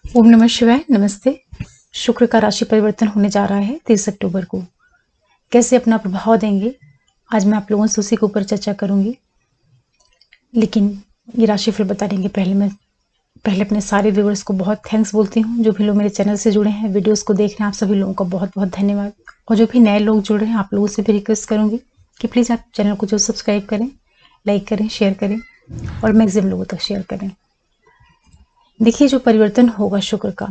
ओम नमः शिवाय। नमस्ते। शुक्र का राशि परिवर्तन होने जा रहा है 23 अक्टूबर को। कैसे अपना प्रभाव देंगे, आज मैं आप लोगों से उसी के ऊपर चर्चा करूंगी। लेकिन ये राशि फिर बताने के पहले अपने सारे व्यूअर्स को बहुत थैंक्स बोलती हूँ। जो भी लोग मेरे चैनल से जुड़े हैं, वीडियोस को देख रहे हैं, आप सभी लोगों का बहुत बहुत धन्यवाद। और जो भी नए लोग जुड़ रहे हैं, आप लोगों से भी रिक्वेस्ट करूंगी कि प्लीज़ आप चैनल को जो सब्सक्राइब करें, लाइक करें, शेयर करें और मैक्सिमम लोगों तक शेयर करें। देखिए, जो परिवर्तन होगा शुक्र का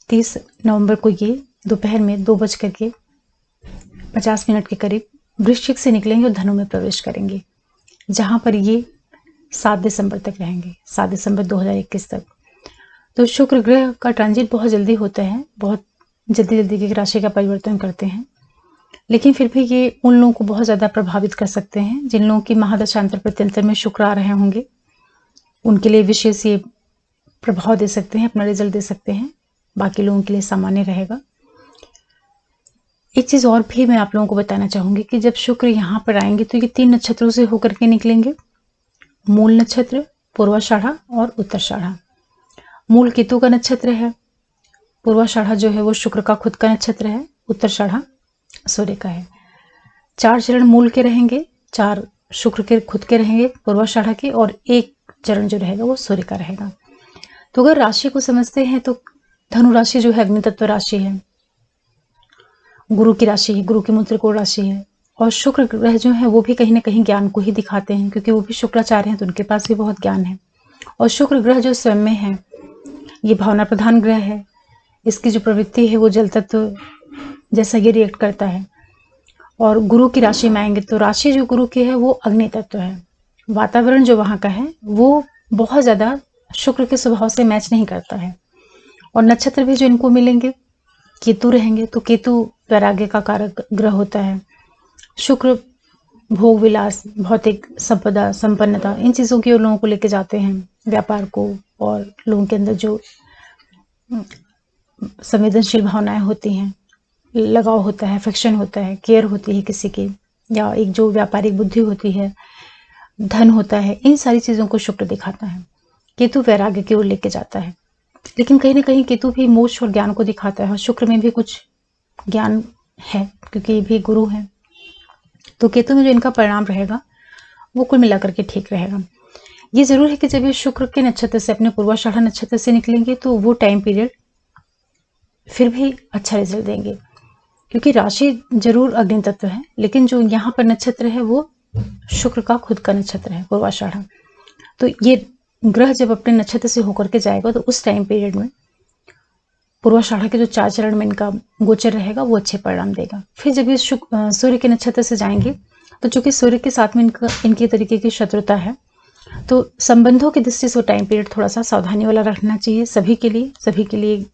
30 नवंबर को, ये दोपहर में 2:50 के करीब वृश्चिक से निकलेंगे और धनु में प्रवेश करेंगे, जहां पर ये 7 दिसंबर तक रहेंगे, 7 दिसंबर 2021 तक। तो शुक्र ग्रह का ट्रांजिट बहुत जल्दी होता है, बहुत जल्दी जल्दी की राशि का परिवर्तन करते हैं। लेकिन फिर भी ये उन लोगों को बहुत ज़्यादा प्रभावित कर सकते हैं जिन लोगों की महादशांतर प्रत्यंतर में शुक्र आ रहे होंगे। उनके लिए विशेष ये प्रभाव दे सकते हैं, अपना रिजल्ट दे सकते हैं। बाकी लोगों के लिए सामान्य रहेगा। एक चीज और भी मैं आप लोगों को बताना चाहूंगी कि जब शुक्र यहाँ पर आएंगे तो ये 3 नक्षत्रों से होकर के निकलेंगे। मूल नक्षत्र, पूर्वाषाढ़ा और उत्तराषाढ़ा। मूल केतु का नक्षत्र है, पूर्वाषाढ़ा जो है वो शुक्र का खुद का नक्षत्र है, उत्तराषाढ़ा सूर्य का है। 4 चरण मूल के रहेंगे, 4 शुक्र के खुद के रहेंगे पूर्वाषाढ़ा के, और 1 चरण जो रहेगा वो सूर्य का रहेगा। तो अगर राशि को समझते हैं तो धनु राशि जो है अग्नि तत्व राशि है, गुरु की राशि है, गुरु की मूल त्रिकोण राशि है। और शुक्र ग्रह जो है वो भी कहीं ना कहीं ज्ञान को ही दिखाते हैं, क्योंकि वो भी शुक्राचार्य हैं तो उनके पास भी बहुत ज्ञान है। और शुक्र ग्रह जो स्वयं में है, ये भावना प्रधान ग्रह है। इसकी जो प्रवृत्ति है वो जल तत्व जैसा ये रिएक्ट करता है। और गुरु की राशि में आएंगे तो राशि जो गुरु की है वो अग्नि तत्व है। वातावरण जो वहाँ का है वो बहुत ज्यादा शुक्र के स्वभाव से मैच नहीं करता है। और नक्षत्र भी जो इनको मिलेंगे, केतु रहेंगे, तो केतु वैराग्य का कारक ग्रह होता है। शुक्र भोग विलास, भौतिक संपदा, संपन्नता, इन चीजों की ओर लोगों को लेके जाते हैं, व्यापार को। और लोगों के अंदर जो संवेदनशील भावनाएं होती हैं, लगाव होता है, अफेक्शन होता है, केयर होती है किसी की, या एक जो व्यापारिक बुद्धि होती है, धन होता है, इन सारी चीजों को शुक्र दिखाता है। केतु वैराग्य की ओर लेके जाता है। लेकिन कहीं ना कहीं केतु भी मोक्ष और ज्ञान को दिखाता है, और शुक्र में भी कुछ ज्ञान है क्योंकि ये भी गुरु है। तो केतु में जो इनका परिणाम रहेगा वो कुल मिलाकर के ठीक रहेगा। ये जरूर है कि जब ये शुक्र के नक्षत्र से, अपने पूर्वाषाढ़ा नक्षत्र से निकलेंगे तो वो टाइम पीरियड फिर भी अच्छा रिजल्ट देंगे, क्योंकि राशि जरूर अग्नि तत्व है, लेकिन जो यहाँ पर नक्षत्र है वो शुक्र का खुद का नक्षत्र है, पूर्वाषाढ़ा। तो ये ग्रह जब अपने नक्षत्र से होकर के जाएगा तो उस टाइम पीरियड में पूर्वाषाढ़ा के जो 4 चरण में इनका गोचर रहेगा वो अच्छे परिणाम देगा। फिर जब ये सूर्य के नक्षत्र से जाएंगे तो चूंकि सूर्य के साथ में इनकी तरीके की शत्रुता है, तो संबंधों की दृष्टि से टाइम पीरियड थोड़ा सा सावधानी वाला रखना चाहिए सभी के लिए।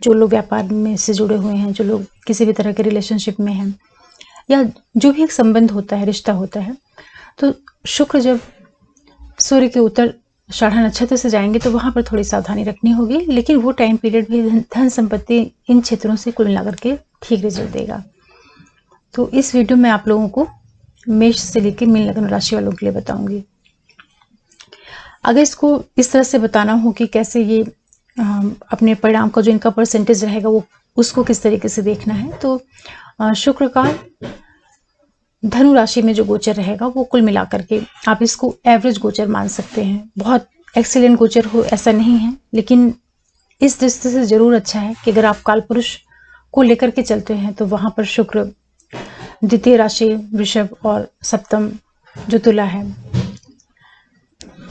जो लोग व्यापार में से जुड़े हुए हैं, जो लोग किसी भी तरह के रिलेशनशिप में हैं, या जो भी एक संबंध होता है, रिश्ता होता है, तो शुक्र जब सूर्य के उत्तराषाढ़ा नक्षत्र से जाएंगे तो वहां पर थोड़ी सावधानी रखनी होगी। लेकिन वो टाइम पीरियड भी धन संपत्ति इन क्षेत्रों से कुल मिलाकर के ठीक रिजल्ट देगा। तो इस वीडियो में आप लोगों को मेष से लेकर मीन लग्न राशि वालों के लिए बताऊंगी। अगर इसको इस तरह से बताना हो कि कैसे ये अपने परिणाम का जो इनका परसेंटेज रहेगा वो उसको किस तरीके से देखना है, तो शुक्र का धनु राशि में जो गोचर रहेगा वो कुल मिलाकर के आप इसको एवरेज गोचर मान सकते हैं। बहुत एक्सीलेंट गोचर हो ऐसा नहीं है, लेकिन इस दृष्टि से जरूर अच्छा है कि अगर आप कालपुरुष को लेकर के चलते हैं तो वहां पर शुक्र द्वितीय राशि वृषभ और सप्तम जो तुला है,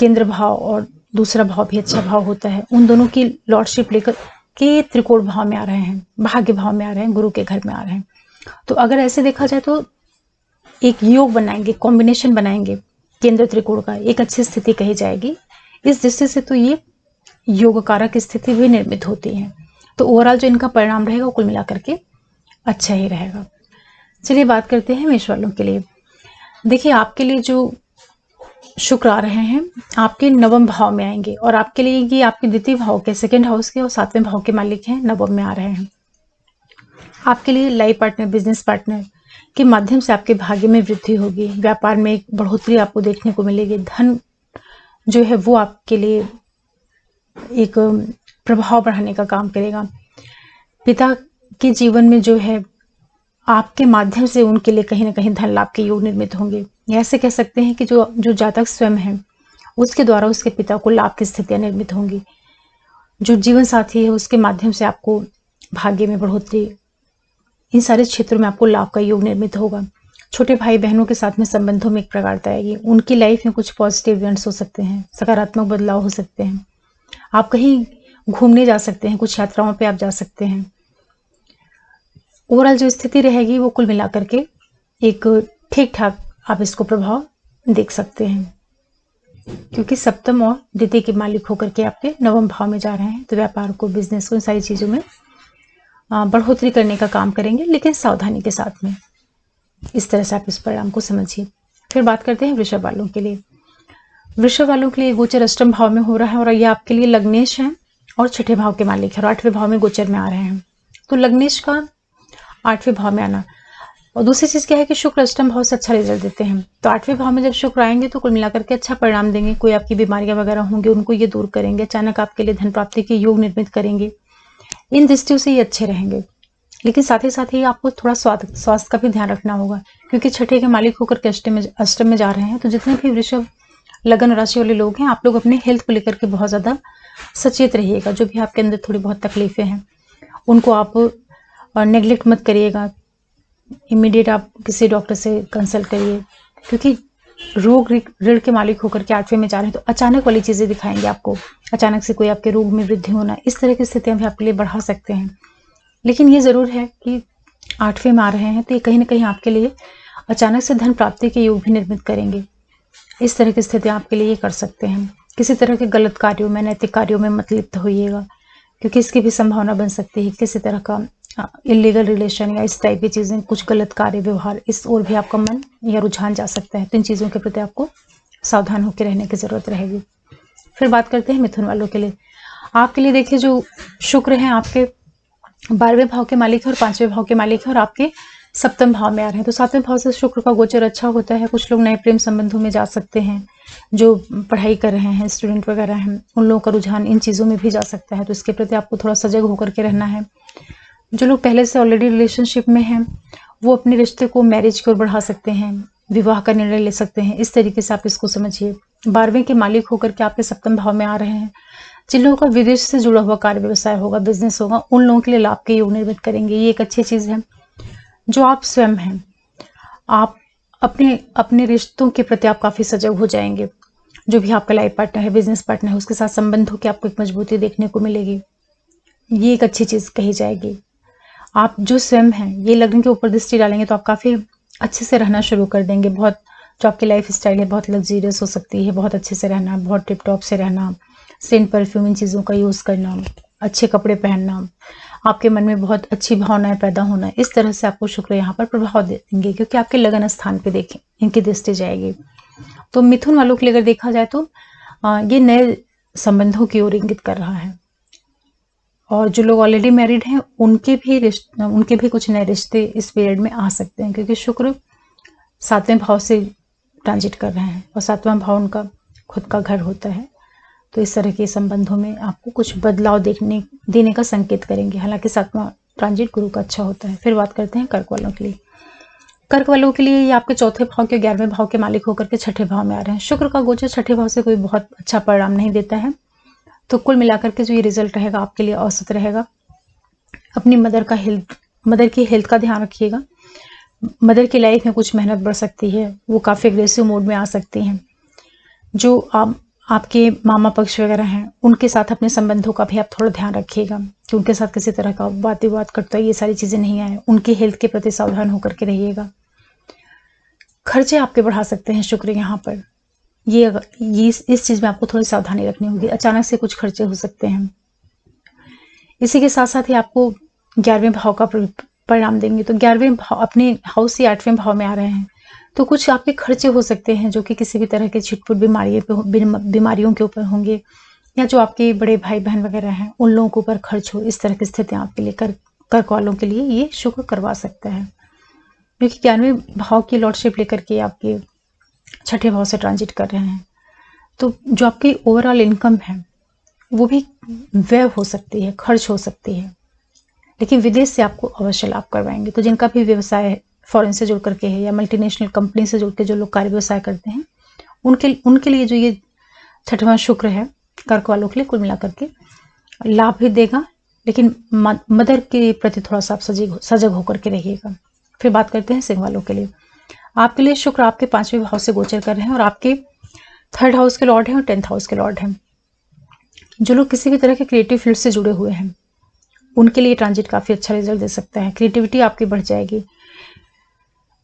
केंद्र भाव और दूसरा भाव भी अच्छा भाव होता है, उन दोनों की लॉर्डशिप लेकर के त्रिकोण भाव में आ रहे हैं, भाग्य भाव में आ रहे हैं, गुरु के घर में आ रहे हैं। तो अगर ऐसे देखा जाए तो एक योग बनाएंगे, कॉम्बिनेशन बनाएंगे केंद्र त्रिकोण का, एक अच्छी स्थिति कही जाएगी। इस दृष्टि से तो ये योग कारक स्थिति भी निर्मित होती है। तो ओवरऑल जो इनका परिणाम रहेगा वो कुल मिलाकर के अच्छा ही रहेगा। चलिए बात करते हैं मेष वालों के लिए। देखिए, आपके लिए जो शुक्र आ रहे हैं आपके नवम भाव में आएंगे, और आपके लिए ये आपके द्वितीय भाव के, सेकंड हाउस के और 7वें भाव के मालिक हैं, नवम में आ रहे हैं। आपके लिए लाइफ पार्टनर, बिजनेस पार्टनर के माध्यम से आपके भाग्य में वृद्धि होगी, व्यापार में एक बढ़ोतरी आपको देखने को मिलेगी, धन जो है वो आपके लिए एक प्रभाव बढ़ाने का काम करेगा। पिता के जीवन में जो है आपके माध्यम से उनके लिए कहीं ना कहीं धन लाभ के योग निर्मित होंगे। ऐसे कह सकते हैं कि जो जातक स्वयं है उसके द्वारा उसके पिता को लाभ की स्थितियां निर्मित होंगी। जो जीवन साथी है उसके माध्यम से आपको भाग्य में बढ़ोतरी, इन सारे क्षेत्रों में आपको लाभ का योग निर्मित होगा। छोटे भाई बहनों के साथ में संबंधों में एक प्रगाढ़ता आएगी। उनकी लाइफ में कुछ पॉजिटिव इवेंट्स हो सकते हैं, सकारात्मक बदलाव हो सकते हैं। आप कहीं घूमने जा सकते हैं, कुछ यात्राओं पे आप जा सकते हैं। ओवरऑल जो स्थिति रहेगी वो कुल मिलाकर के एक ठीक ठाक आप इसको प्रभाव देख सकते हैं, क्योंकि सप्तम और द्वितीय के मालिक होकर के आपके नवम भाव में जा रहे हैं। तो व्यापार को, बिजनेस को, इन सारी चीजों में बढ़ोतरी करने का काम करेंगे, लेकिन सावधानी के साथ में। इस तरह से आप इस परिणाम को समझिए। फिर बात करते हैं वृषभ वालों के लिए। वृषभ वालों के लिए गोचर अष्टम भाव में हो रहा है और ये आपके लिए लग्नेश है और छठे भाव के मालिक है और 8वें भाव में गोचर में आ रहे हैं। तो लग्नेश का 8वें भाव में आना, और दूसरी चीज क्या है कि शुक्र अष्टम भाव से अच्छा रिजल्ट देते हैं। तो 8वें भाव में जब शुक्र आएंगे तो कुल मिलाकर के अच्छा परिणाम देंगे। कोई आपकी बीमारियां वगैरह होंगी उनको ये दूर करेंगे, अचानक आपके लिए धन प्राप्ति के योग निर्मित करेंगे। इन दृष्टियों से ये अच्छे रहेंगे। लेकिन साथ ही आपको थोड़ा स्वास्थ्य का भी ध्यान रखना होगा, क्योंकि छठे के मालिक होकर के अष्टम में जा रहे हैं। तो जितने भी वृषभ लगन राशि वाले लोग हैं, आप लोग अपने हेल्थ को लेकर के बहुत ज्यादा सचेत रहिएगा। जो भी आपके अंदर थोड़ी बहुत तकलीफें हैं उनको आप नेग्लेक्ट मत करिएगा। इमीडिएट आप किसी डॉक्टर से कंसल्ट करिए, क्योंकि रोग ऋण के मालिक होकर के 8वें में जा रहे हैं। तो अचानक वाली चीजें दिखाएंगे आपको, अचानक से कोई आपके रोग में वृद्धि होना, इस तरह की स्थितियां भी आपके लिए बढ़ा सकते हैं। लेकिन ये जरूर है कि 8वें में आ रहे हैं तो ये कहीं ना कहीं आपके लिए अचानक से धन प्राप्ति के योग भी निर्मित करेंगे। इस तरह की स्थितियां आपके लिए ये कर सकते हैं। किसी तरह के गलत कार्यों में, नैतिक कार्यों में मत लिप्त होइएगा, क्योंकि इसकी भी संभावना बन सकती है। किसी तरह का इलीगल रिलेशन या इस टाइप की चीजें, कुछ गलत कार्य व्यवहार, इस ओर भी आपका मन या रुझान जा सकता है। तो इन चीजों के प्रति आपको सावधान होकर रहने की जरूरत रहेगी। फिर बात करते हैं मिथुन वालों के लिए। आपके लिए देखिए, जो शुक्र है आपके 12वें भाव के मालिक है और 5वें भाव के मालिक है और आपके सप्तम भाव में आ रहे हैं। तो 7वें भाव से शुक्र का गोचर अच्छा होता है। कुछ लोग नए प्रेम संबंधों में जा सकते हैं, जो पढ़ाई कर रहे हैं, स्टूडेंट वगैरह हैं, उन लोगों का रुझान इन चीजों में भी जा सकता है। तो इसके प्रति आपको थोड़ा सजग होकर के रहना है। जो लोग पहले से ऑलरेडी रिलेशनशिप में हैं वो अपने रिश्ते को मैरिज की ओर बढ़ा सकते हैं, विवाह का निर्णय ले सकते हैं। इस तरीके से आप इसको समझिए। 12वें के मालिक होकर के आपके सप्तम भाव में आ रहे हैं। जिन लोगों का विदेश से जुड़ा हुआ कार्य व्यवसाय होगा, बिजनेस होगा, उन लोगों के लिए लाभ के योग निर्मित करेंगे। ये एक अच्छी चीज है। जो आप स्वयं हैं, आप अपने रिश्तों के प्रति आप काफी सजग हो जाएंगे। जो भी आपका लाइफ पार्टनर है, बिजनेस पार्टनर है, उसके साथ संबंधों की आपको एक मजबूती देखने को मिलेगी। ये एक अच्छी चीज कही जाएगी। आप जो स्वयं हैं, ये लग्न के ऊपर दृष्टि डालेंगे तो आप काफी अच्छे से रहना शुरू कर देंगे। बहुत जो आपकी लाइफ स्टाइल है बहुत लग्जरियस हो सकती है। बहुत अच्छे से रहना, बहुत टिप टॉप से रहना, सेंट परफ्यूम इन चीजों का यूज करना, अच्छे कपड़े पहनना, आपके मन में बहुत अच्छी भावनाएं पैदा होना, इस तरह से आपको शुक्र यहाँ पर प्रभाव देंगे, क्योंकि आपके लगन स्थान पे देखें इनकी दृष्टि जाएगी। तो मिथुन वालों के लिए अगर देखा जाए तो ये नए संबंधों की ओर इंगित कर रहा है। और जो लोग ऑलरेडी मैरिड हैं उनके भी कुछ नए रिश्ते इस पीरियड में आ सकते हैं, क्योंकि शुक्र 7वें भाव से ट्रांजिट कर रहे हैं और 7वां भाव उनका खुद का घर होता है। तो इस तरह के संबंधों में आपको कुछ बदलाव देने का संकेत करेंगे। हालांकि 7वां ट्रांजिट गुरु का अच्छा होता है। फिर बात करते हैं कर्क वालों के लिए। कर्क वालों के लिए ये आपके चौथे भाव के 11वें भाव के मालिक होकर के छठे भाव में आ रहे हैं। शुक्र का गोचर छठे भाव से कोई बहुत अच्छा परिणाम नहीं देता है। तो कुल मिलाकर के जो ये रिजल्ट रहेगा आपके लिए औसत रहेगा। अपनी मदर की हेल्थ का ध्यान रखिएगा। मदर की लाइफ में कुछ मेहनत बढ़ सकती है, वो काफी एग्रेसिव मोड में आ सकती हैं। जो आपके मामा पक्ष वगैरह हैं उनके साथ अपने संबंधों का भी आप थोड़ा ध्यान रखिएगा कि उनके साथ किसी तरह का वाद विवाद करता है, ये सारी चीजें नहीं आए। उनकी हेल्थ के प्रति सावधान होकर के रहिएगा। खर्चे आपके बढ़ा सकते हैं शुक्र यहाँ पर। ये इस चीज में आपको थोड़ी सावधानी रखनी होगी। अचानक से कुछ खर्चे हो सकते हैं। इसी के साथ साथ ही आपको 11वें भाव का परिणाम देंगे। तो 11वें भाव अपने हाउस से 8वें भाव में आ रहे हैं। तो कुछ आपके खर्चे हो सकते हैं जो कि किसी भी तरह के छिटपुट बीमारियों के ऊपर होंगे, या जो आपके बड़े भाई बहन वगैरह हैं उन लोगों के ऊपर खर्च हो। इस तरह की स्थितियां आपके लिए कर्क वालों के लिए ये शुक्र करवा सकता है, क्योंकि 11वें भाव की लॉर्डशिप लेकर के आपके छठे भाव से ट्रांजिट कर रहे हैं। तो जो आपकी ओवरऑल इनकम है वो भी व्यय हो सकती है, खर्च हो सकती है, लेकिन विदेश से आपको अवश्य लाभ करवाएंगे। तो जिनका भी व्यवसाय फॉरेन से जुड़ करके है या मल्टीनेशनल कंपनी से जुड़ के जो लोग कार्य व्यवसाय करते हैं, उनके लिए जो ये छठवां शुक्र है, कर्क वालों के लिए कुल मिलाकर के लाभ भी देगा, लेकिन मदर के प्रति थोड़ा सा आप सजग होकर के रहिएगा। फिर बात करते हैं सिंह वालों के लिए। आपके लिए शुक्र आपके 5वें भाव से गोचर कर रहे हैं और आपके 3rd हाउस के लॉर्ड हैं और 10th हाउस के लॉर्ड हैं। जो लोग किसी भी तरह के क्रिएटिव फील्ड से जुड़े हुए हैं, उनके लिए ट्रांजिट काफ़ी अच्छा रिजल्ट दे सकता है। क्रिएटिविटी आपकी बढ़ जाएगी।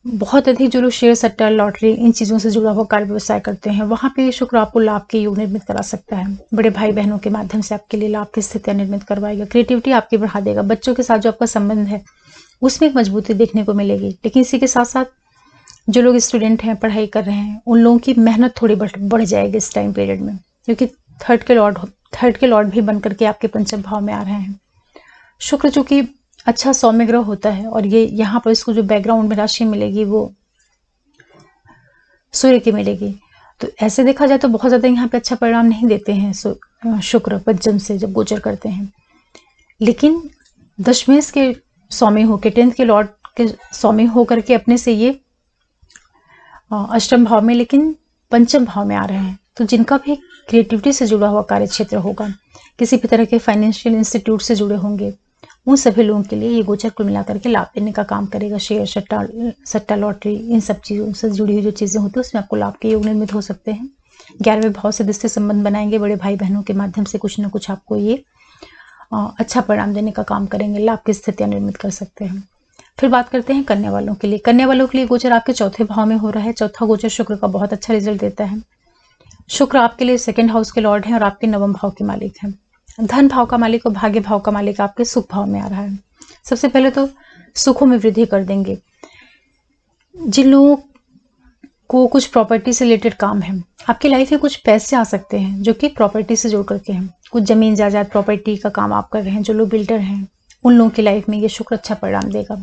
बहुत अधिक जो लोग शेयर, सट्टा, लॉटरी, इन चीज़ों से जुड़ा हुआ कार्य व्यवसाय करते हैं, वहाँ पे शुक्र आपको लाभ के योग निर्मित करा सकता है। बड़े भाई बहनों के माध्यम से आपके लिए लाभ की स्थितियाँ निर्मित करवाएगा। क्रिएटिविटी आपकी बढ़ा देगा। बच्चों के साथ जो आपका संबंध है उसमें एक मजबूती देखने को मिलेगी। लेकिन इसी के साथ साथ जो लोग स्टूडेंट हैं, पढ़ाई कर रहे हैं, उन लोगों की मेहनत थोड़ी बढ़ जाएगी इस टाइम पीरियड में, क्योंकि थर्ड के लॉर्ड भी बन करके आपके पंचम भाव में आ रहे हैं। शुक्र चूंकि अच्छा सौम्य ग्रह होता है और ये यहाँ पर इसको जो बैकग्राउंड में राशि मिलेगी वो सूर्य की मिलेगी, तो ऐसे देखा जाए तो बहुत ज्यादा यहाँ पे अच्छा परिणाम नहीं देते हैं शुक्र पंचम से जब गोचर करते हैं। लेकिन दशमेश के स्वामी होकर, 10th के लॉर्ड के स्वामी होकर के अपने से ये अष्टम भाव में, लेकिन पंचम भाव में आ रहे हैं। तो जिनका भी क्रिएटिविटी से जुड़ा हुआ कार्य क्षेत्र होगा, किसी भी तरह के फाइनेंशियल इंस्टीट्यूट से जुड़े होंगे, उन सभी लोगों के लिए ये गोचर कुल मिलाकर के लाभ देने का काम करेगा। शेयर, सट्टा, लॉटरी, इन सब चीज़ों से जुड़ी हुई जो चीज़ें होती है उसमें आपको लाभ के योग निर्मित हो सकते हैं। 11वें भाव से दृष्टि संबंध बनाएंगे। बड़े भाई बहनों के माध्यम से कुछ ना कुछ आपको ये अच्छा परिणाम देने का काम करेंगे। लाभ की स्थितियाँ निर्मित कर सकते हैं। फिर बात करते हैं कन्या वालों के लिए। कन्या वालों के लिए गोचर आपके 4थे भाव में हो रहा है। चौथा गोचर शुक्र का बहुत अच्छा रिजल्ट देता है। शुक्र आपके लिए 2nd हाउस के लॉर्ड हैं और आपके 9वें भाव के मालिक हैं। धन भाव का मालिक और भाग्य भाव का मालिक आपके सुख भाव में आ रहा है। सबसे पहले तो सुखों में वृद्धि कर देंगे। जिन लोगों को कुछ प्रॉपर्टी से रिलेटेड काम है, आपकी लाइफ में कुछ पैसे आ सकते हैं जो कि प्रॉपर्टी से जुड़ करके हैं। कुछ जमीन जायदाद प्रॉपर्टी का काम आप कर रहे हैं, जो लोग बिल्डर हैं, उन लोगों की लाइफ में ये शुक्र अच्छा परिणाम देगा।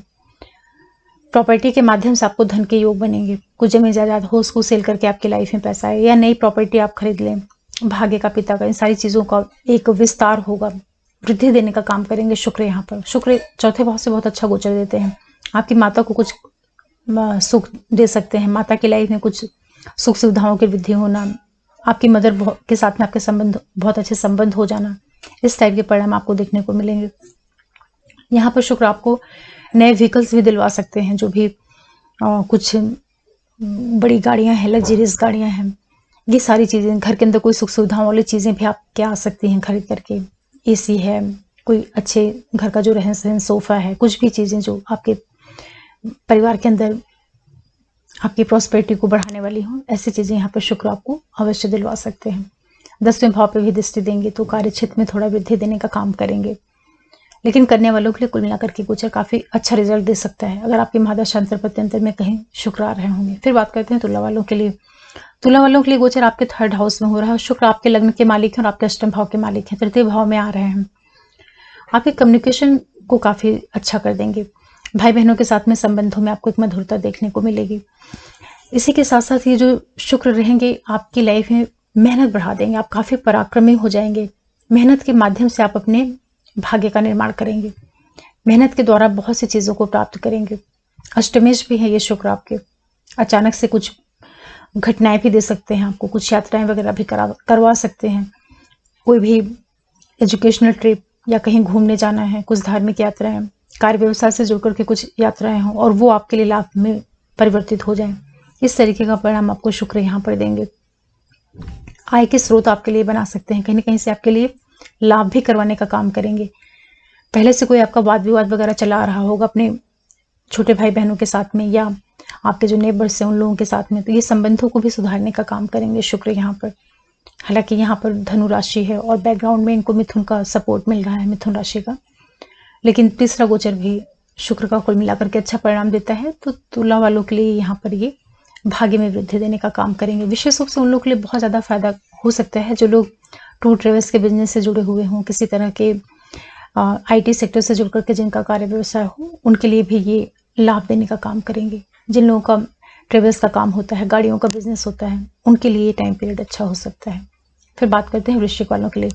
प्रॉपर्टी के माध्यम से आपको धन के योग बनेंगे। कुछ जमीन जायदाद हो, उसको सेल करके आपकी लाइफ में पैसा आए, या नई प्रॉपर्टी आप खरीद लें, भाग्य का पिता का, इन सारी चीज़ों का एक विस्तार होगा। वृद्धि देने का काम करेंगे शुक्र। यहाँ पर शुक्र 4थे भाव से बहुत अच्छा गोचर देते हैं। आपकी माता को कुछ सुख दे सकते हैं। माता की लाइफ में कुछ सुख सुविधाओं की वृद्धि होना, आपकी मदर के साथ में आपके संबंध बहुत अच्छे संबंध हो जाना, इस टाइप के परिणाम आपको देखने को मिलेंगे। यहाँ पर शुक्र आपको नए व्हीकल्स भी दिलवा सकते हैं। जो भी कुछ बड़ी गाड़ियाँ हैं, लग्जरियस गाड़ियाँ हैं, ये सारी चीज़ें, घर के अंदर कोई सुख सुविधाओं वाली चीज़ें भी आपके आ सकती हैं खरीद करके। एसी है, कोई अच्छे घर का जो रहन सहन, सोफ़ा है, कुछ भी चीज़ें जो आपके परिवार के अंदर आपकी प्रॉस्पेरिटी को बढ़ाने वाली हों, ऐसी चीज़ें यहाँ पर शुक्र आपको अवश्य दिलवा सकते हैं। 10वें भाव पे भी दृष्टि देंगे तो कार्य क्षेत्र में थोड़ा वृद्धि देने का काम करेंगे। लेकिन कन्या वालों के लिए कुल मिलाकर के गोचर काफ़ी अच्छा रिजल्ट दे सकता है, अगर आपके महादशांतर पत्यंतर में कहीं शुक्र आ रहे होंगे। फिर बात करते हैं तुला वालों के लिए। तुला वालों के लिए गोचर आपके 3rd हाउस में हो रहा है। शुक्र आपके लग्न के मालिक हैं और आपके अष्टम भाव के मालिक हैं। 3य भाव में आ रहे हैं। आपके कम्युनिकेशन को काफ़ी अच्छा कर देंगे। भाई बहनों के साथ में संबंधों में आपको एक मधुरता देखने को मिलेगी। इसी के साथ साथ ये जो शुक्र रहेंगे आपकी लाइफ में मेहनत बढ़ा देंगे। आप काफ़ी पराक्रमी हो जाएंगे। मेहनत के माध्यम से आप अपने भाग्य का निर्माण करेंगे। मेहनत के द्वारा बहुत सी चीज़ों को प्राप्त करेंगे। अष्टमेश भी है ये शुक्र आपके। अचानक से कुछ घटनाएं भी दे सकते हैं आपको, कुछ यात्राएं वगैरह भी करवा सकते हैं। कोई भी एजुकेशनल ट्रिप या कहीं घूमने जाना है, कुछ धार्मिक यात्राएं, कार्य व्यवसाय से जुड़ करके कुछ यात्राएं हों और वो आपके लिए लाभ में परिवर्तित हो जाएं, इस तरीके का परिणाम आपको शुक्र यहाँ पर देंगे। आय के स्रोत आपके लिए बना सकते हैं। कहीं ना कहीं से आपके लिए लाभ भी करवाने का काम करेंगे। पहले से कोई आपका वाद विवाद वगैरह चला आ रहा होगा अपने छोटे भाई बहनों के साथ में या आपके जो नेबर्स हैं उन लोगों के साथ में, तो ये संबंधों को भी सुधारने का काम करेंगे शुक्र यहाँ पर। हालांकि यहाँ पर धनु राशि है और बैकग्राउंड में इनको मिथुन का सपोर्ट मिल रहा है, मिथुन राशि का, लेकिन तीसरा गोचर भी शुक्र का कुल मिलाकर के अच्छा परिणाम देता है। तो तुला वालों के लिए यहाँ पर ये भाग्य में वृद्धि देने का काम करेंगे। विशेष रूप से उन लोगों के लिए बहुत ज़्यादा फायदा हो सकता है जो लोग टूर ट्रेवल्स के बिजनेस से जुड़े हुए हों, किसी तरह के IT सेक्टर से जुड़ करके जिनका कार्य व्यवसाय हो, उनके लिए भी ये लाभ देने का काम करेंगे। जिन लोगों का ट्रेवल्स का काम होता है, गाड़ियों का बिजनेस होता है, उनके लिए ये टाइम पीरियड अच्छा हो सकता है। फिर बात करते हैं वृश्चिक वालों के लिए।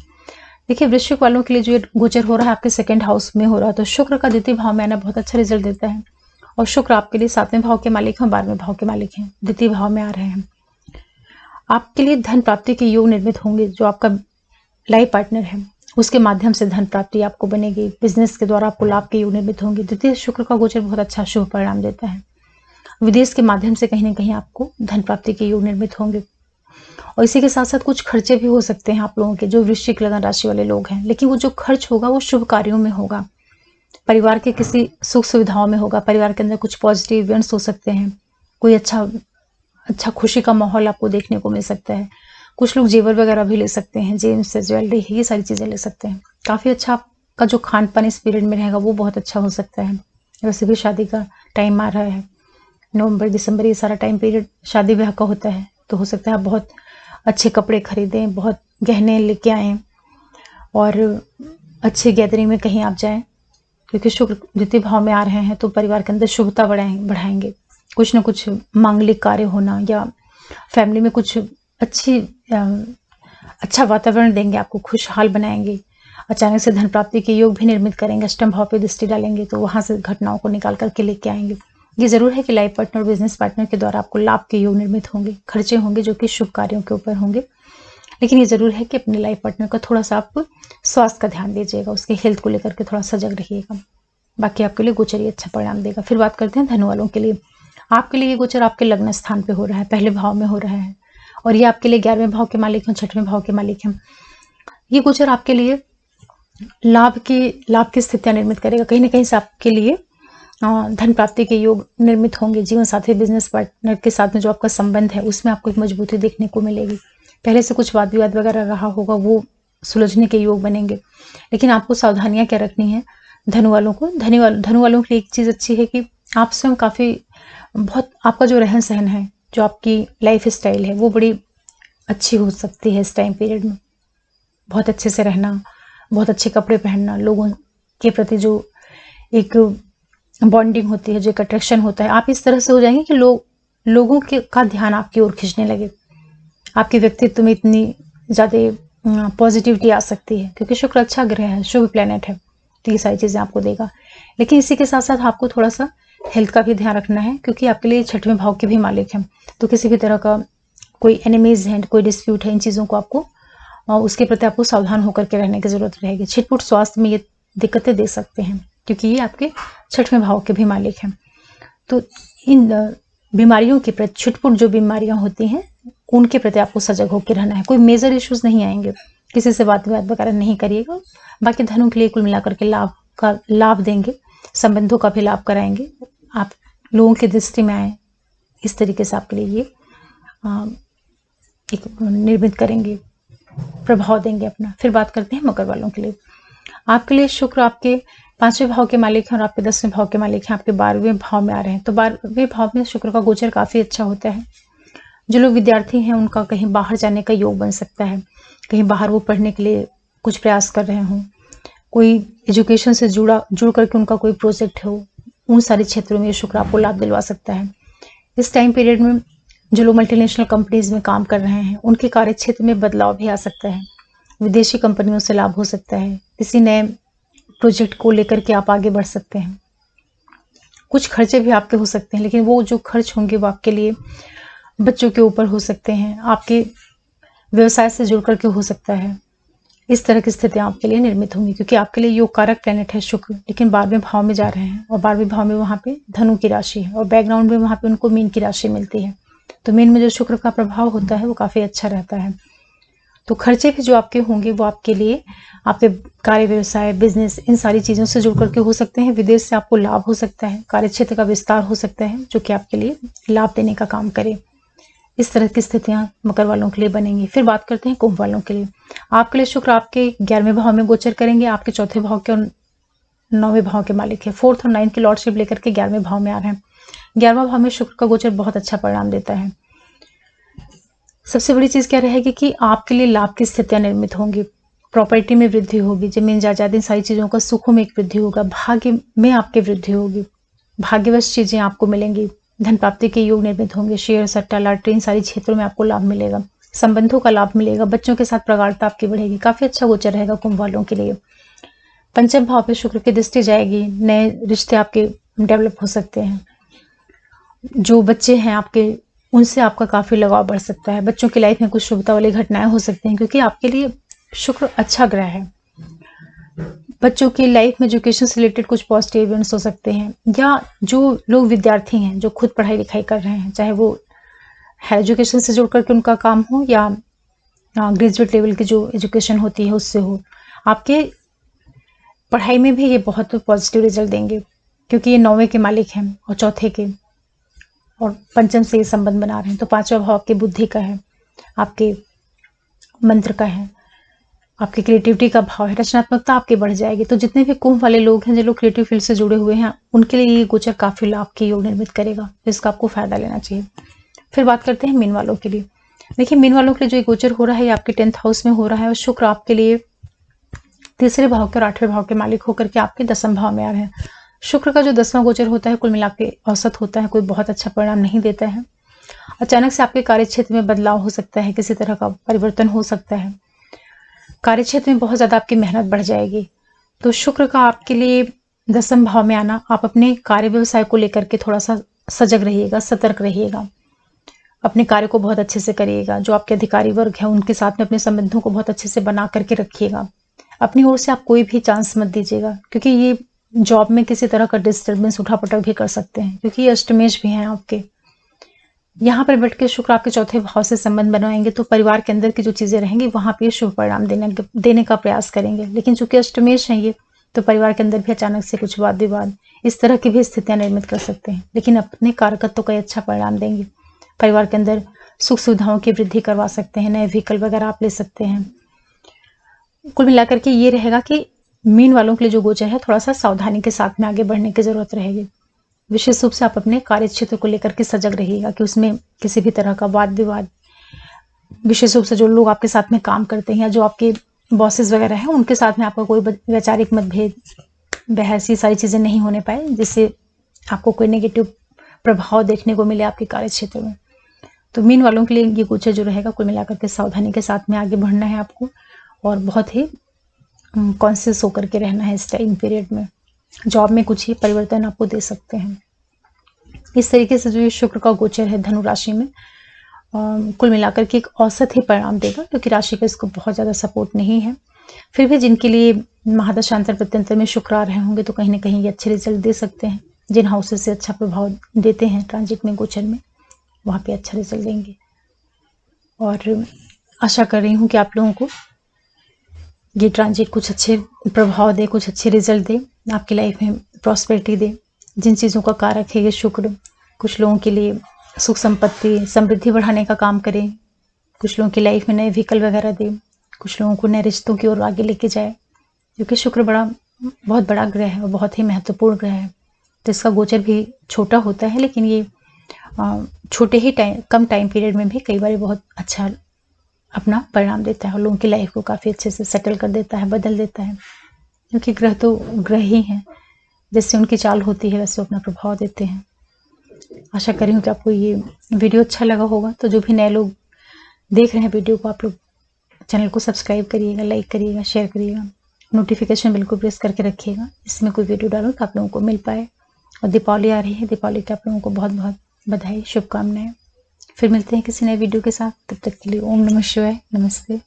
देखिए वृश्चिक वालों के लिए जो ये गोचर हो रहा है आपके सेकंड हाउस में हो रहा है, तो शुक्र का द्वितीय भाव में आना बहुत अच्छा रिजल्ट देता है। और शुक्र आपके लिए 7वें भाव के मालिक हैं, 12वें भाव के मालिक हैं, द्वितीय भाव में आ रहे हैं। आपके लिए धन प्राप्ति के योग निर्मित होंगे। जो आपका लाइफ पार्टनर है उसके माध्यम से धन प्राप्ति आपको बनेगी। बिजनेस के द्वारा आपको लाभ के योग निर्मित होंगे। द्वितीय शुक्र का गोचर बहुत अच्छा शुभ परिणाम देता है। विदेश के माध्यम से कहीं ना कहीं आपको धन प्राप्ति के योग निर्मित होंगे। और इसी के साथ साथ कुछ खर्चे भी हो सकते हैं आप लोगों के, जो वृश्चिक लगन राशि वाले लोग हैं, लेकिन वो जो खर्च होगा वो शुभ कार्यों में होगा, परिवार के किसी सुख सुविधाओं में होगा। परिवार के अंदर कुछ पॉजिटिव इवेंट्स हो सकते हैं, कोई अच्छा खुशी का माहौल आपको देखने को मिल सकता है। कुछ लोग जेवर वगैरह भी ले सकते हैं, जेम्स ज्वेलरी, ये सारी चीजें ले सकते हैं। काफी अच्छा आपका जो खान पान इस पीरियड में रहेगा वो बहुत अच्छा हो सकता है। वैसे भी शादी का टाइम आ रहा है, नवंबर दिसंबर ये सारा टाइम पीरियड शादी ब्याह का होता है, तो हो सकता है आप बहुत अच्छे कपड़े खरीदें, बहुत गहने लेके आएँ और अच्छे गैदरिंग में कहीं आप जाएं, क्योंकि शुक्र द्वितीय भाव में आ रहे हैं तो परिवार के अंदर शुभता बढ़ाएंगे। कुछ ना कुछ मांगलिक कार्य होना या फैमिली में कुछ अच्छा वातावरण देंगे, आपको खुशहाल बनाएंगे। अचानक से धन प्राप्ति के योग भी निर्मित करेंगे, अष्टम भाव पे दृष्टि डालेंगे तो वहां से घटनाओं को निकाल करके लेके आएंगे। ये जरूर है कि लाइफ पार्टनर, बिजनेस पार्टनर के द्वारा आपको लाभ के योग निर्मित होंगे, खर्चे होंगे जो कि शुभ कार्यों के ऊपर होंगे। लेकिन ये जरूर है कि अपने लाइफ पार्टनर का थोड़ा सा आप स्वास्थ्य का ध्यान दीजिएगा, उसके हेल्थ को लेकर के थोड़ा सजग रहिएगा। बाकी आपके लिए गोचर अच्छा परिणाम देगा। फिर बात करते हैं धनु वालों के लिए। आपके लिए ये गोचर आपके लग्न स्थान पे हो रहा है, पहले भाव में हो रहा है, और ये आपके लिए 11वें भाव के मालिक हैं, 6वें भाव के मालिक हैं। ये गोचर आपके लिए लाभ की स्थितियां निर्मित करेगा। कहीं ना कहीं से आपके लिए धन प्राप्ति के योग निर्मित होंगे। जीवन साथी, बिजनेस पार्टनर के साथ में जो आपका संबंध है उसमें आपको एक मजबूती देखने को मिलेगी। पहले से कुछ वाद विवाद वगैरह रहा होगा, वो सुलझने के योग बनेंगे। लेकिन आपको सावधानियां क्या रखनी है धनु वालों को। धनु वालों के लिए एक चीज अच्छी है कि आप स्वयं बहुत आपका जो रहन सहन है, जो आपकी लाइफ स्टाइल है, वो बड़ी अच्छी हो सकती है इस टाइम पीरियड में। बहुत अच्छे से रहना, बहुत अच्छे कपड़े पहनना, लोगों के प्रति जो एक बॉन्डिंग होती है, जो एक अट्रैक्शन होता है, आप इस तरह से हो जाएंगे कि लोगों का ध्यान आपकी ओर खींचने लगे। आपके व्यक्तित्व में इतनी ज्यादा पॉजिटिविटी आ सकती है, क्योंकि शुक्र अच्छा ग्रह है, शुभ प्लेनेट है, तो ये सारी चीजें आपको देगा। लेकिन इसी के साथ साथ आपको थोड़ा सा हेल्थ का भी ध्यान रखना है, क्योंकि आपके लिए 6वें भाव के भी मालिक हैं। तो किसी भी तरह का कोई एनिमीज है, कोई डिस्प्यूट है, इन चीजों को आपको उसके प्रति आपको सावधान होकर के रहने की जरूरत रहेगी। छिटपुट स्वास्थ्य में ये दिक्कतें दे सकते हैं, क्योंकि ये आपके 6वें भाव के भी मालिक हैं। तो इन बीमारियों के प्रति, छिटपुट जो बीमारियां होती हैं उनके प्रति आपको सजग होकर रहना है। कोई मेजर इश्यूज नहीं आएंगे, किसी से बात विवाद वगैरह नहीं करिएगा। बाकी धनु के लिए कुल मिलाकर के लाभ देंगे, संबंधों का भी लाभ कराएंगे, आप लोगों की दृष्टि में आए, इस तरीके से आपके लिए ये एक निर्मित करेंगे, प्रभाव देंगे अपना। फिर बात करते हैं मकर वालों के लिए। आपके लिए शुक्र आपके 5वें भाव के मालिक हैं और आपके 10वें भाव के मालिक हैं, आपके 12वें भाव में आ रहे हैं। तो 12वें भाव में शुक्र का गोचर काफी अच्छा होता है। जो लोग विद्यार्थी हैं उनका कहीं बाहर जाने का योग बन सकता है, कहीं बाहर वो पढ़ने के लिए कुछ प्रयास कर रहे हों, कोई एजुकेशन से जुड़ करके उनका कोई प्रोजेक्ट हो, उन सारे क्षेत्रों में शुक्र आपको लाभ दिलवा सकता है। इस टाइम पीरियड में जो लोग मल्टीनेशनल कंपनीज में काम कर रहे हैं उनके कार्य क्षेत्र में बदलाव भी आ सकता है, विदेशी कंपनियों से लाभ हो सकता है, किसी नए प्रोजेक्ट को लेकर के आप आगे बढ़ सकते हैं। कुछ खर्चे भी आपके हो सकते हैं, लेकिन वो जो खर्च होंगे वो आपके लिए बच्चों के ऊपर हो सकते हैं, आपके व्यवसाय से जुड़ करके हो सकता है। इस तरह की स्थितियां आपके लिए निर्मित होंगी, क्योंकि आपके लिए योग कारक प्लेनेट है शुक्र, लेकिन 12वें भाव में जा रहे हैं और 12वें भाव में वहां पे धनु की राशि है और बैकग्राउंड में वहां पे उनको मीन की राशि मिलती है। तो मीन में जो शुक्र का प्रभाव होता है वो काफी अच्छा रहता है। तो खर्चे भी जो आपके होंगे वो आपके लिए, आपके कार्य, व्यवसाय, बिजनेस, इन सारी चीजों से जुड़ करके हो सकते हैं। विदेश से आपको लाभ हो सकता है, कार्य क्षेत्र का विस्तार हो सकता है जो कि आपके लिए लाभ देने का काम करे। इस तरह की स्थितियां मकर वालों के लिए बनेंगी। फिर बात करते हैं कुंभ वालों के लिए। आपके लिए शुक्र आपके 11वें भाव में गोचर करेंगे, आपके 4थे भाव के और 9वें भाव के मालिक है। 4th और 9th की लॉर्डशिप लेकर के 11वें भाव में आ रहे हैं। 11वां भाव में शुक्र का गोचर बहुत अच्छा परिणाम देता है। सबसे बड़ी चीज क्या रहेगी कि आपके लिए लाभ की स्थितियां निर्मित होंगी, प्रॉपर्टी में वृद्धि होगी, जमीन जायदाद, इन सारी चीजों का सुखों में एक वृद्धि होगा, भाग्य में आपके वृद्धि होगी, भाग्यवश चीजें आपको मिलेंगी, धन प्राप्ति के योग निर्मित होंगे, शेयर, सट्टा, लॉटरी, इन सारी क्षेत्रों में आपको लाभ मिलेगा। संबंधों का लाभ मिलेगा, बच्चों के साथ प्रगाढ़ता आपकी बढ़ेगी। काफी अच्छा गोचर रहेगा कुंभ वालों के लिए। पंचम भाव पे शुक्र की दृष्टि जाएगी, नए रिश्ते आपके डेवलप हो सकते हैं। जो बच्चे हैं आपके, उनसे आपका काफी लगाव बढ़ सकता है। बच्चों की लाइफ में कुछ शुभता वाली घटनाएं हो सकती हैं, क्योंकि आपके लिए शुक्र अच्छा ग्रह है। बच्चों की लाइफ में एजुकेशन से रिलेटेड कुछ पॉजिटिव इवेंट्स हो सकते हैं, या जो लोग विद्यार्थी हैं जो खुद पढ़ाई लिखाई कर रहे हैं, चाहे वो है एजुकेशन से जुड़ करके उनका काम हो या ग्रेजुएट लेवल की जो एजुकेशन होती है उससे हो, आपके पढ़ाई में भी ये बहुत पॉजिटिव रिजल्ट देंगे, क्योंकि ये 9वें के मालिक हैं और चौथे के, और पंचम से ये संबंध बना रहे हैं। तो 5वां भाव आपके बुद्धि का है, आपके मंत्र का है, आपकी क्रिएटिविटी का भाव है, रचनात्मकता आपकी बढ़ जाएगी। तो जितने भी कुंभ वाले लोग हैं, जो लोग क्रिएटिव फील्ड से जुड़े हुए हैं, उनके लिए ये गोचर काफी लाभ की योग निर्मित करेगा, तो इसका आपको फायदा लेना चाहिए। फिर बात करते हैं मीन वालों के लिए। देखिए, मीन वालों के लिए जो ये गोचर हो रहा है, ये आपके 10th हाउस में हो रहा है, और शुक्र आपके लिए 3रे भाव के और 8वें भाव के मालिक होकर के आपके 10th भाव में आ रहे हैं। शुक्र का जो 10वां गोचर होता है, कुल मिला के औसत होता है, कोई बहुत अच्छा परिणाम नहीं देता है। अचानक से आपके कार्य क्षेत्र में बदलाव हो सकता है, किसी तरह का परिवर्तन हो सकता है, कार्य क्षेत्र में बहुत ज्यादा आपकी मेहनत बढ़ जाएगी। तो शुक्र का आपके लिए 10th भाव में आना, आप अपने कार्य व्यवसाय को लेकर के थोड़ा सा सजग रहिएगा, सतर्क रहिएगा, अपने कार्य को बहुत अच्छे से करिएगा। जो आपके अधिकारी वर्ग है, उनके साथ में अपने संबंधों को बहुत अच्छे से बना करके रखिएगा। अपनी ओर से आप कोई भी चांस मत दीजिएगा, क्योंकि ये जॉब में किसी तरह का डिस्टर्बेंस उठापटक भी कर सकते हैं, क्योंकि ये अष्टमेश भी हैं आपके। यहाँ पर बैठ के शुक्र आपके 4थे भाव से संबंध बनवाएंगे, तो परिवार के अंदर की जो चीजें रहेंगी वहां पे शुभ परिणाम देने का प्रयास करेंगे। लेकिन चूंकि अष्टमेश है ये, तो परिवार के अंदर भी अचानक से कुछ वाद विवाद, इस तरह की भी स्थितियां निर्मित कर सकते हैं। लेकिन अपने कारकत्व का अच्छा परिणाम देंगे, परिवार के अंदर सुख सुविधाओं की वृद्धि करवा सकते हैं, नए व्हीकल वगैरह आप ले सकते हैं। कुल मिलाकर के ये रहेगा कि मीन वालों के लिए जो गोचर है, थोड़ा सा सावधानी के साथ में आगे बढ़ने की जरूरत रहेगी। विशेष रूप से आप अपने कार्य क्षेत्र को लेकर के सजग रहिएगा कि उसमें किसी भी तरह का वाद विवाद, विशेष रूप से जो लोग आपके साथ में काम करते हैं या जो आपके बॉसेस वगैरह हैं, उनके साथ में आपका कोई वैचारिक मतभेद, बहस, ये सारी चीजें नहीं होने पाए, जिससे आपको कोई नेगेटिव प्रभाव देखने को मिले आपके कार्य क्षेत्र में। तो मीन वालों के लिए ये गोचर जो रहेगा, कुल मिलाकर के सावधानी के साथ में आगे बढ़ना है आपको, और बहुत ही कॉन्शियस होकर के रहना है इस टाइम पीरियड में। जॉब में कुछ ही परिवर्तन आपको दे सकते हैं। इस तरीके से जो ये शुक्र का गोचर है धनु राशि में, कुल मिलाकर के एक औसत ही परिणाम देगा, क्योंकि राशि का इसको बहुत ज्यादा सपोर्ट नहीं है। फिर भी जिनके लिए महादशांतर प्रत्यंतर में शुक्र आ रहे होंगे, तो कहीं ना कहीं ये अच्छे रिजल्ट दे सकते हैं। जिन हाउसेस से अच्छा प्रभाव देते हैं ट्रांजिट में, गोचर में, वहां पे अच्छा रिजल्ट देंगे। और आशा कर रही हूँ कि आप लोगों को ये ट्रांजिट कुछ अच्छे प्रभाव दे, कुछ अच्छे रिजल्ट दे, आपकी लाइफ में प्रॉस्पेरिटी दे। जिन चीज़ों का कारक है ये शुक्र, कुछ लोगों के लिए सुख संपत्ति समृद्धि बढ़ाने का काम करे, कुछ लोगों की लाइफ में नए व्हीकल वगैरह दे, कुछ लोगों को नए रिश्तों की ओर आगे लेके जाए, क्योंकि शुक्र बहुत बड़ा ग्रह है और बहुत ही महत्वपूर्ण ग्रह है। तो इसका गोचर भी छोटा होता है, लेकिन ये छोटे ही कम टाइम पीरियड में भी कई बार बहुत अच्छा अपना परिणाम देता है और लोगों की लाइफ को काफ़ी अच्छे से सेटल कर देता है, बदल देता है। क्योंकि ग्रह तो ग्रह ही हैं, जैसे उनकी चाल होती है वैसे अपना प्रभाव देते हैं। आशा कर रही हूँ कि आपको ये वीडियो अच्छा लगा होगा। तो जो भी नए लोग देख रहे हैं वीडियो को, आप लोग चैनल को सब्सक्राइब करिएगा, लाइक करिएगा, शेयर करिएगा, नोटिफिकेशन बिल्कुल प्रेस करके रखिएगा, इसमें कोई वीडियो डालूँ तो आप लोगों को मिल पाए। और दीपावली आ रही है, दीपावली की आप लोगों को बहुत बहुत बधाई, शुभकामनाएं। फिर मिलते हैं किसी नए वीडियो के साथ, तब तक के लिए ओम नमः शिवाय, नमस्ते।